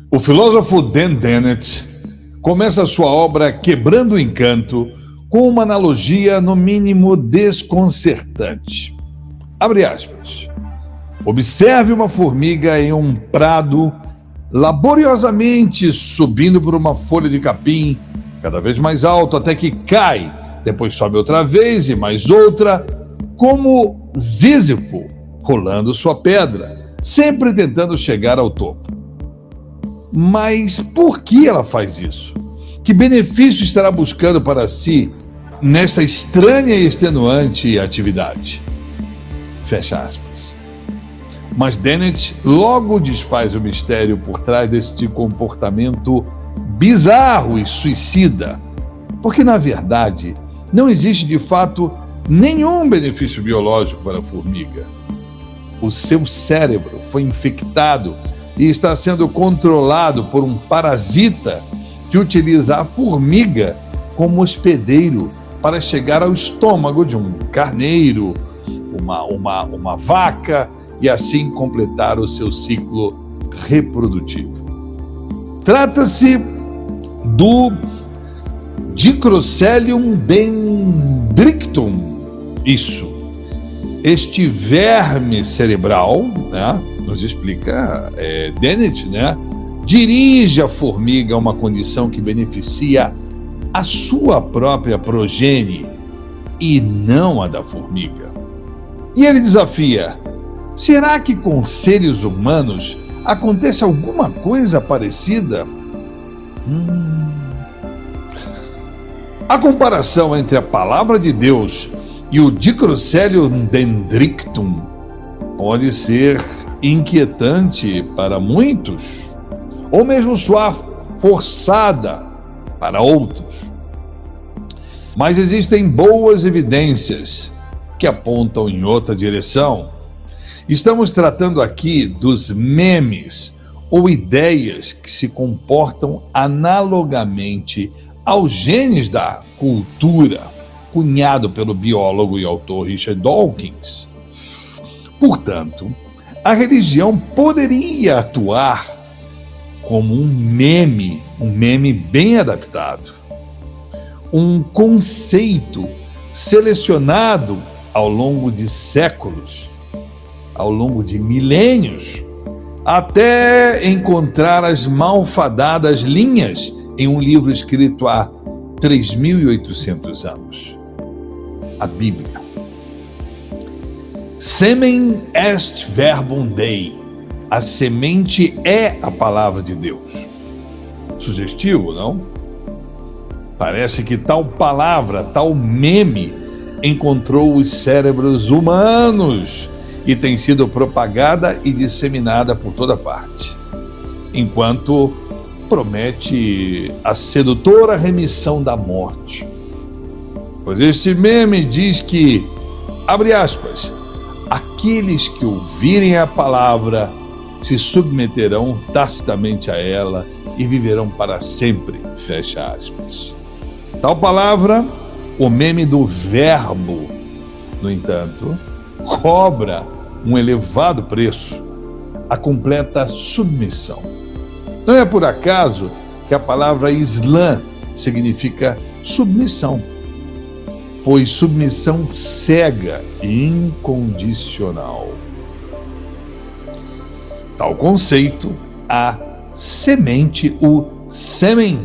O filósofo Dan Dennett começa sua obra Quebrando o Encanto com uma analogia, no mínimo, desconcertante. Abre aspas. Observe uma formiga em um prado, laboriosamente subindo por uma folha de capim, cada vez mais alto, até que cai, depois sobe outra vez e mais outra, como Sísifo, rolando sua pedra, sempre tentando chegar ao topo. Mas por que ela faz isso? Que benefício estará buscando para si nesta estranha e extenuante atividade? Fecha aspas. Mas Dennett logo desfaz o mistério por trás deste comportamento bizarro e suicida, porque na verdade não existe de fato nenhum benefício biológico para a formiga. O seu cérebro foi infectado e está sendo controlado por um parasita que utiliza a formiga como hospedeiro para chegar ao estômago de um carneiro, uma vaca e assim completar o seu ciclo reprodutivo. Trata-se do Dicrocelium dendrictum. Isso. Este verme cerebral, né, nos explica Dennett, né, dirige a formiga a uma condição que beneficia a sua própria progenie e não a da formiga. E ele desafia: será que com seres humanos acontece alguma coisa parecida? A comparação entre a palavra de Deus e o Dicrocelium dendrictum pode ser inquietante para muitos, ou mesmo soar forçada para outros. Mas existem boas evidências que apontam em outra direção. Estamos tratando aqui dos memes ou ideias que se comportam analogamente aos genes da cultura, cunhado pelo biólogo e autor Richard Dawkins. Portanto, a religião poderia atuar como um meme bem adaptado, um conceito selecionado ao longo de séculos, ao longo de milênios, até encontrar as malfadadas linhas em um livro escrito há 3.800 anos, a Bíblia. Semen est verbum Dei. A semente é a palavra de Deus. Sugestivo, não? Parece que tal palavra, tal meme, encontrou os cérebros humanos e tem sido propagada e disseminada por toda parte, enquanto promete a sedutora remissão da morte. Pois este meme diz que, abre aspas, aqueles que ouvirem a palavra se submeterão tacitamente a ela e viverão para sempre, fecha aspas. Tal palavra, o meme do verbo, no entanto, cobra um elevado preço, a completa submissão. Não é por acaso que a palavra Islã significa submissão, pois submissão cega e incondicional. Tal conceito, a semente, o sêmen,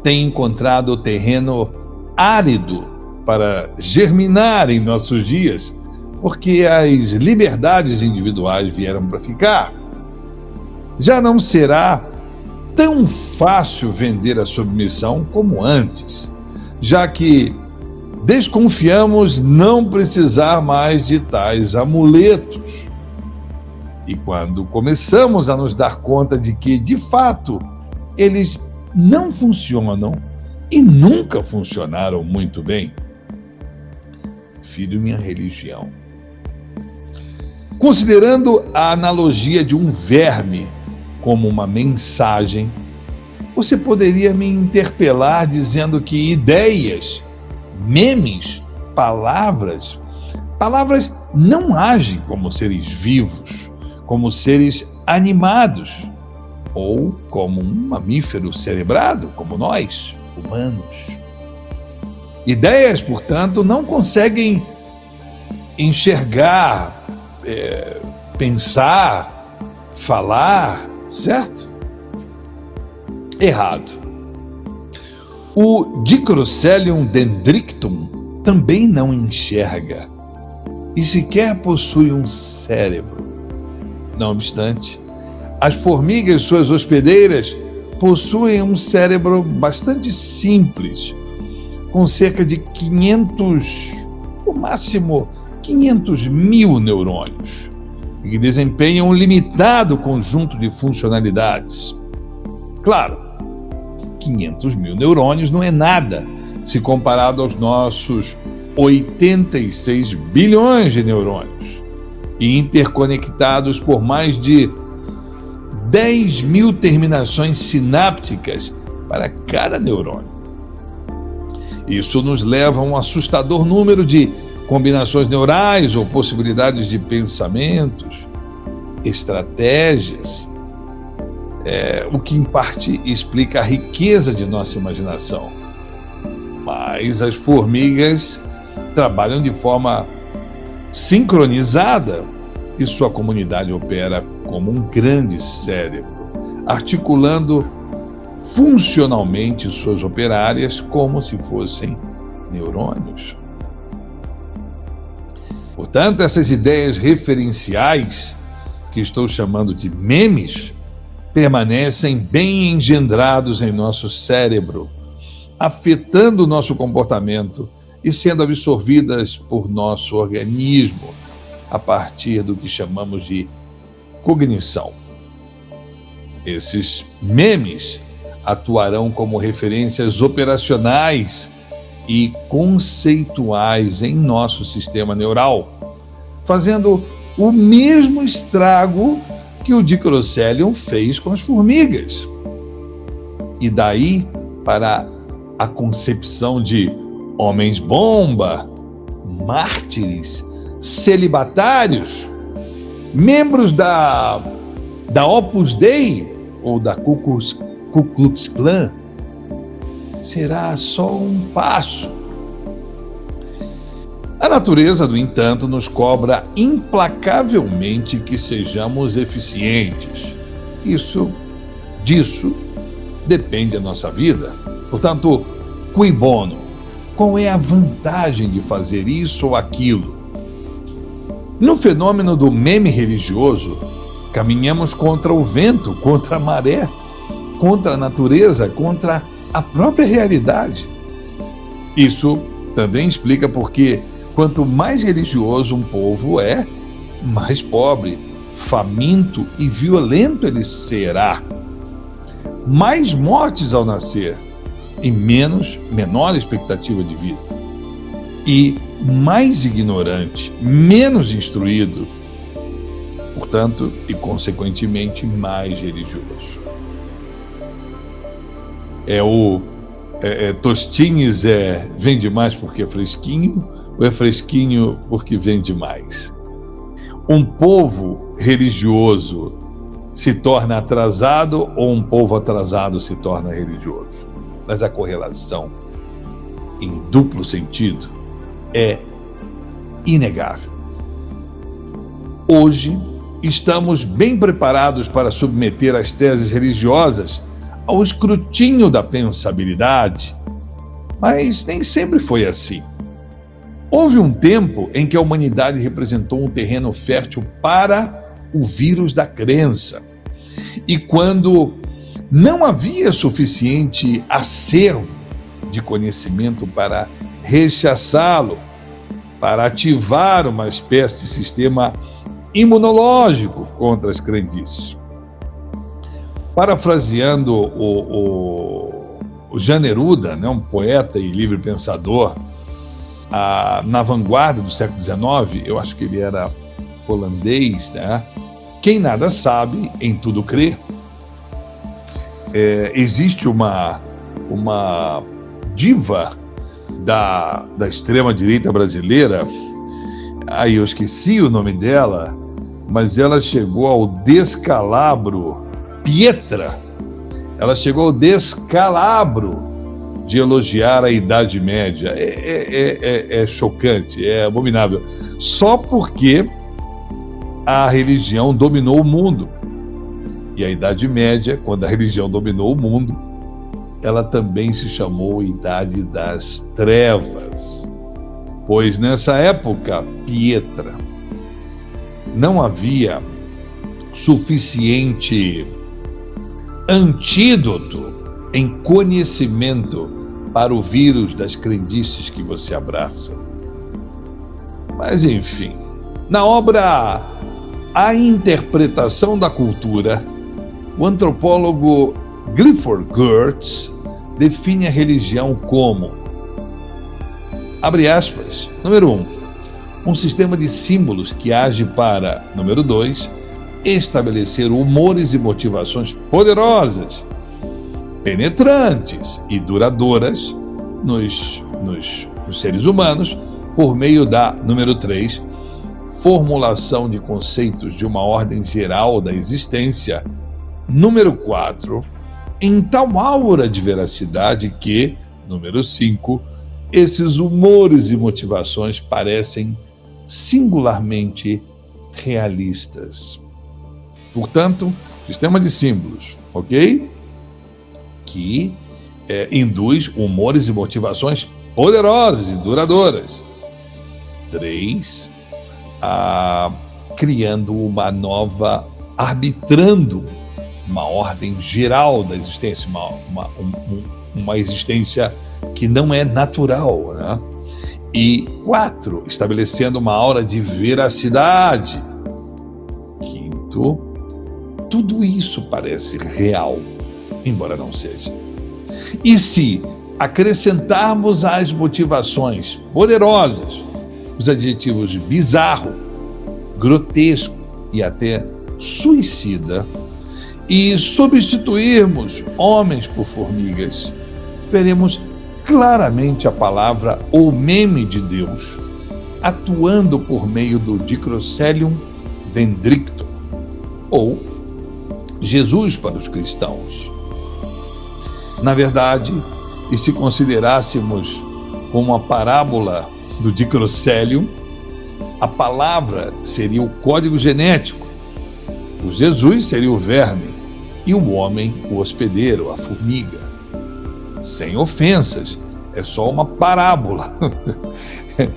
tem encontrado terreno árido para germinar em nossos dias, porque as liberdades individuais vieram para ficar. Já não será tão fácil vender a submissão como antes, já que desconfiamos não precisar mais de tais amuletos. E quando começamos a nos dar conta de que, de fato, eles não funcionam e nunca funcionaram muito bem, filho, minha religião. Considerando a analogia de um verme como uma mensagem, você poderia me interpelar dizendo que ideias, memes, palavras não agem como seres vivos, como seres animados. ou como um mamífero cerebrado, como nós, humanos. Ideias, portanto, não conseguem enxergar, pensar, falar, certo? Errado. O Dicrocelium dendrictum também não enxerga e sequer possui um cérebro. Não obstante, as formigas, suas hospedeiras, possuem um cérebro bastante simples, com cerca de 500, no máximo 500 mil neurônios, e que desempenham um limitado conjunto de funcionalidades. Claro, 500 mil neurônios não é nada se comparado aos nossos 86 bilhões de neurônios, e interconectados por mais de 10 mil terminações sinápticas para cada neurônio. Isso nos leva a um assustador número de combinações neurais ou possibilidades de pensamentos, estratégias, o que em parte explica a riqueza de nossa imaginação. Mas as formigas trabalham de forma sincronizada e sua comunidade opera como um grande cérebro, articulando funcionalmente suas operárias como se fossem neurônios. Portanto, essas ideias referenciais, que estou chamando de memes, permanecem bem engendrados em nosso cérebro, afetando o nosso comportamento e sendo absorvidas por nosso organismo a partir do que chamamos de cognição. Esses memes atuarão como referências operacionais e conceituais em nosso sistema neural, fazendo o mesmo estrago que o Dicrocelium fez com as formigas. E daí para a concepção de homens-bomba, mártires, celibatários, membros da Opus Dei ou da Ku Klux Klan, será só um passo. A natureza, no entanto, nos cobra implacavelmente que sejamos eficientes. Disso depende a nossa vida. Portanto, cui bono? Qual é a vantagem de fazer isso ou aquilo? No fenômeno do meme religioso, caminhamos contra o vento, contra a maré, contra a natureza, contra a própria realidade. Isso também explica porque quanto mais religioso um povo é, mais pobre, faminto e violento ele será. Mais mortes ao nascer e menor expectativa de vida. E mais ignorante, menos instruído, portanto, e consequentemente mais religioso. Tostines vende mais porque é fresquinho, ou é fresquinho porque vende mais? Um povo religioso se torna atrasado ou um povo atrasado se torna religioso? Mas a correlação, em duplo sentido, é inegável. Hoje, estamos bem preparados para submeter as teses religiosas ao escrutínio da pensabilidade, mas nem sempre foi assim. Houve um tempo em que a humanidade representou um terreno fértil para o vírus da crença. E quando não havia suficiente acervo de conhecimento para rechaçá-lo, para ativar uma espécie de sistema imunológico contra as crendices. Parafraseando o Jean Neruda, um poeta e livre pensador, na vanguarda do século XIX, eu acho que ele era holandês, quem nada sabe, em tudo crê. Existe uma diva da extrema-direita brasileira, aí eu esqueci o nome dela, mas ela chegou ao descalabro Pietra, ela chegou ao descalabro de elogiar a Idade Média. É chocante, é abominável. Só porque a religião dominou o mundo. E a Idade Média, quando a religião dominou o mundo, ela também se chamou Idade das Trevas. Pois nessa época, Pietra, não havia suficiente antídoto em conhecimento para o vírus das crendices que você abraça. Mas enfim, na obra A Interpretação da Cultura, o antropólogo Clifford Geertz define a religião como, abre aspas, número 1, sistema de símbolos que age para, número 2, estabelecer humores e motivações poderosas, penetrantes e duradouras nos seres humanos por meio da, número 3, formulação de conceitos de uma ordem geral da existência, número 4, em tal aura de veracidade que, número 5, esses humores e motivações parecem singularmente realistas. Portanto, sistema de símbolos, ok? Que induz humores e motivações poderosas e duradouras. 3, criando uma nova, arbitrando uma ordem geral da existência, uma existência que não é natural, né? E 4, estabelecendo uma aura de veracidade. 5, tudo isso parece real, embora não seja. E se acrescentarmos às motivações poderosas os adjetivos bizarro, grotesco e até suicida, e substituirmos homens por formigas, veremos claramente a palavra ou meme de Deus atuando por meio do Dicrocelium Dendrictum, ou Jesus para os cristãos. Na verdade, e se considerássemos como a parábola do Dicrocelium, a palavra seria o código genético, o Jesus seria o verme e o homem o hospedeiro, a formiga. Sem ofensas, é só uma parábola. É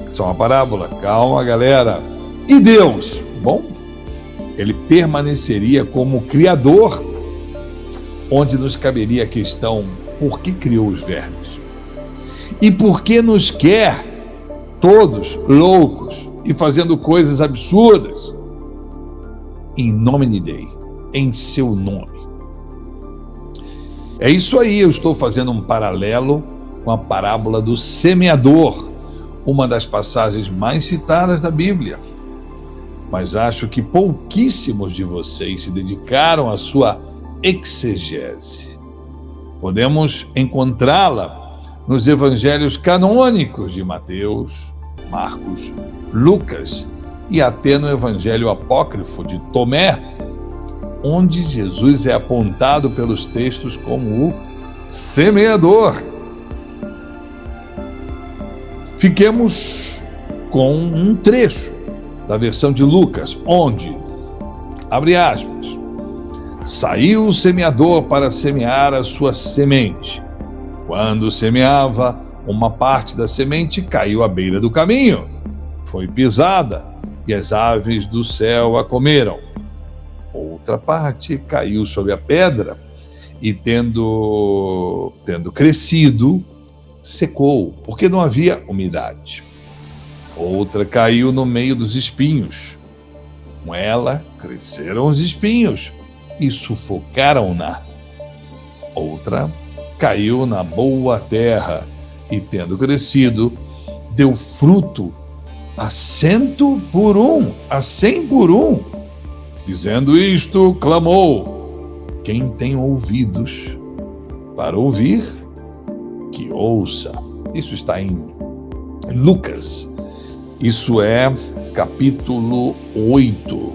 só uma parábola, calma galera. E Deus? Bom, ele permaneceria como Criador, onde nos caberia a questão: por que criou os vermes? E por que nos quer todos loucos e fazendo coisas absurdas? Em nome de Deus, em seu nome. É isso aí, eu estou fazendo um paralelo com a parábola do semeador, uma das passagens mais citadas da Bíblia. Mas acho que pouquíssimos de vocês se dedicaram à sua exegese. Podemos encontrá-la nos evangelhos canônicos de Mateus, Marcos, Lucas e até no evangelho apócrifo de Tomé, onde Jesus é apontado pelos textos como o semeador. Fiquemos com um trecho da versão de Lucas, onde, abre aspas, saiu o semeador para semear a sua semente. Quando semeava, uma parte da semente caiu à beira do caminho, foi pisada e as aves do céu a comeram. Outra parte caiu sobre a pedra e, tendo crescido, secou, porque não havia umidade. Outra caiu no meio dos espinhos. Com ela cresceram os espinhos e sufocaram-na. Outra caiu na boa terra e, tendo crescido, deu fruto a 100 por 1. Dizendo isto, clamou: quem tem ouvidos para ouvir, que ouça. Isso está em Lucas. Isso é capítulo 8,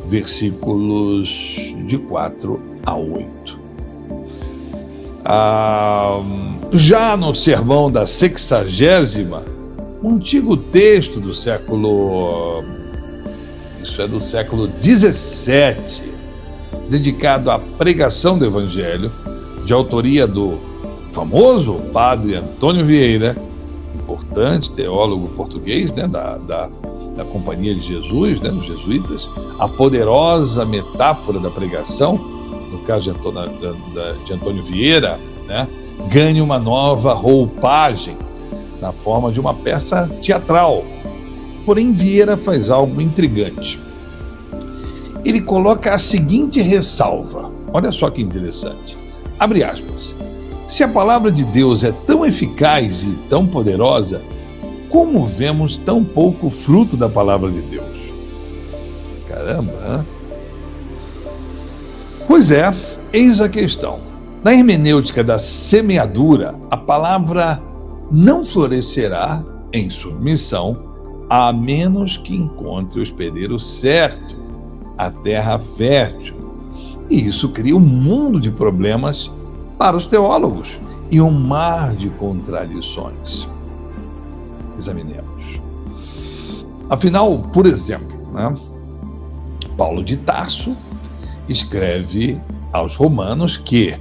versículos de 4 a 8. Já no sermão da 60ª, um antigo texto do século XVII, dedicado à pregação do Evangelho, de autoria do famoso padre Antônio Vieira, importante teólogo português, né, da Companhia de Jesus, né, dos jesuítas, a poderosa metáfora da pregação, no caso de Antônio Vieira, né, ganha uma nova roupagem na forma de uma peça teatral. Porém, Vieira faz algo intrigante. Ele coloca a seguinte ressalva, olha só que interessante, abre aspas: se a palavra de Deus é tão eficaz e tão poderosa, como vemos tão pouco fruto da palavra de Deus? Caramba, hein? Pois é, eis a questão. Na hermenêutica da semeadura, a palavra não florescerá em submissão, a menos que encontre o hospedeiro certo, a terra fértil. E isso cria um mundo de problemas para os teólogos e um mar de contradições. Examinemos. Afinal, por exemplo, né, Paulo de Tarso escreve aos Romanos que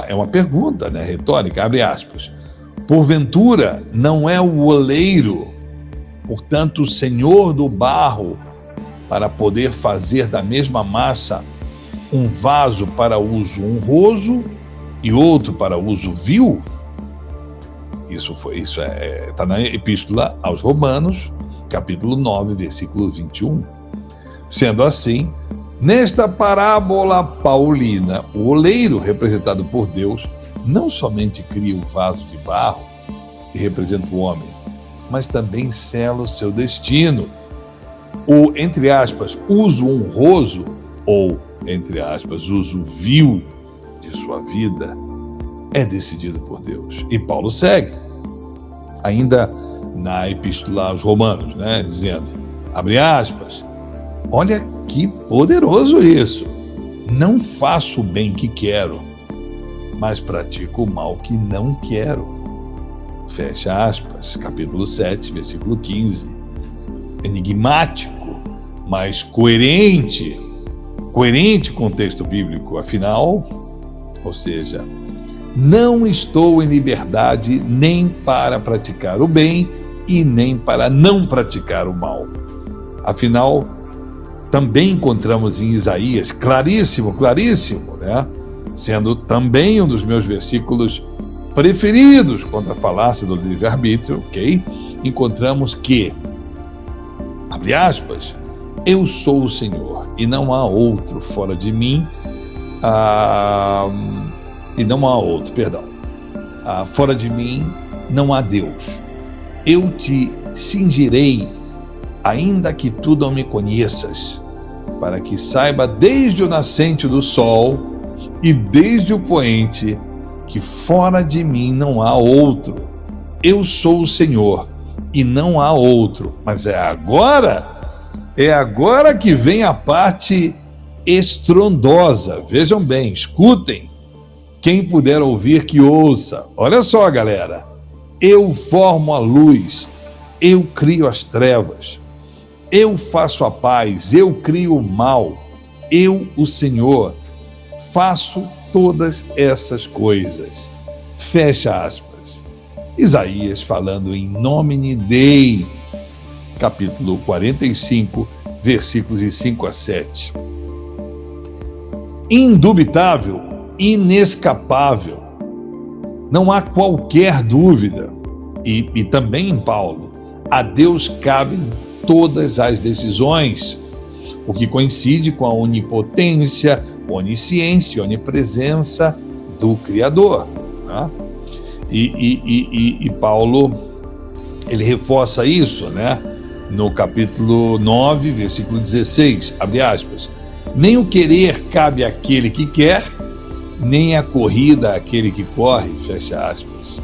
é uma pergunta, né, retórica, abre aspas: porventura não é o oleiro, portanto o senhor do barro, para poder fazer da mesma massa um vaso para uso honroso e outro para uso vil? Isso está na Epístola aos Romanos, capítulo 9, versículo 21. Sendo assim, nesta parábola paulina, o oleiro, representado por Deus, não somente cria o vaso de barro, que representa o homem, mas também sela o seu destino. O, entre aspas, uso honroso ou, entre aspas, uso vil de sua vida é decidido por Deus. E Paulo segue, ainda na Epístola aos Romanos, né, dizendo, abre aspas: olha que poderoso isso. Não faço o bem que quero, mas pratico o mal que não quero. Fecha aspas. Capítulo 7, versículo 15. Enigmático, mas coerente com o texto bíblico. Afinal, ou seja, não estou em liberdade nem para praticar o bem e nem para não praticar o mal. Afinal, também encontramos em Isaías, claríssimo, né? Sendo também um dos meus versículos preferidos contra a falácia do livre-arbítrio, ok? Encontramos que, abre aspas, eu sou o Senhor e não há outro fora de mim, fora de mim não há Deus. Eu te cingirei, ainda que tu não me conheças, para que saiba desde o nascente do sol e desde o poente, que fora de mim não há outro. Eu sou o Senhor e não há outro. Mas é agora que vem a parte estrondosa. Vejam bem, escutem. Quem puder ouvir, que ouça. Olha só, galera. Eu formo a luz, eu crio as trevas, eu faço a paz, eu crio o mal, eu, o Senhor, faço todas essas coisas. Fecha aspas. Isaías falando em Nomine Dei, capítulo 45, versículos de 5 a 7. Indubitável, inescapável, não há qualquer dúvida, e também em Paulo, a Deus cabem todas as decisões, o que coincide com a onipotência, onisciência e onipresença do Criador. Tá? E Paulo, ele reforça isso, né? No capítulo 9, versículo 16, abre aspas: nem o querer cabe àquele que quer, nem a corrida àquele que corre, fecha aspas.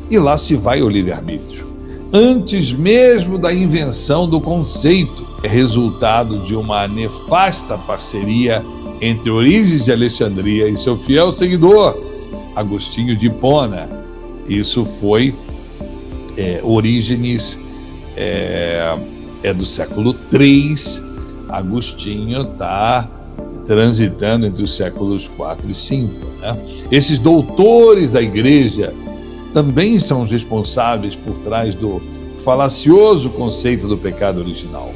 E lá se vai o livre-arbítrio. antes mesmo da invenção do conceito. É resultado de uma nefasta parceria entre Orígenes de Alexandria e seu fiel seguidor, Agostinho de Hipona. Isso foi Orígenes do século III, Agostinho está transitando entre os séculos IV e V. Né? Esses doutores da igreja também são os responsáveis por trás do falacioso conceito do pecado original.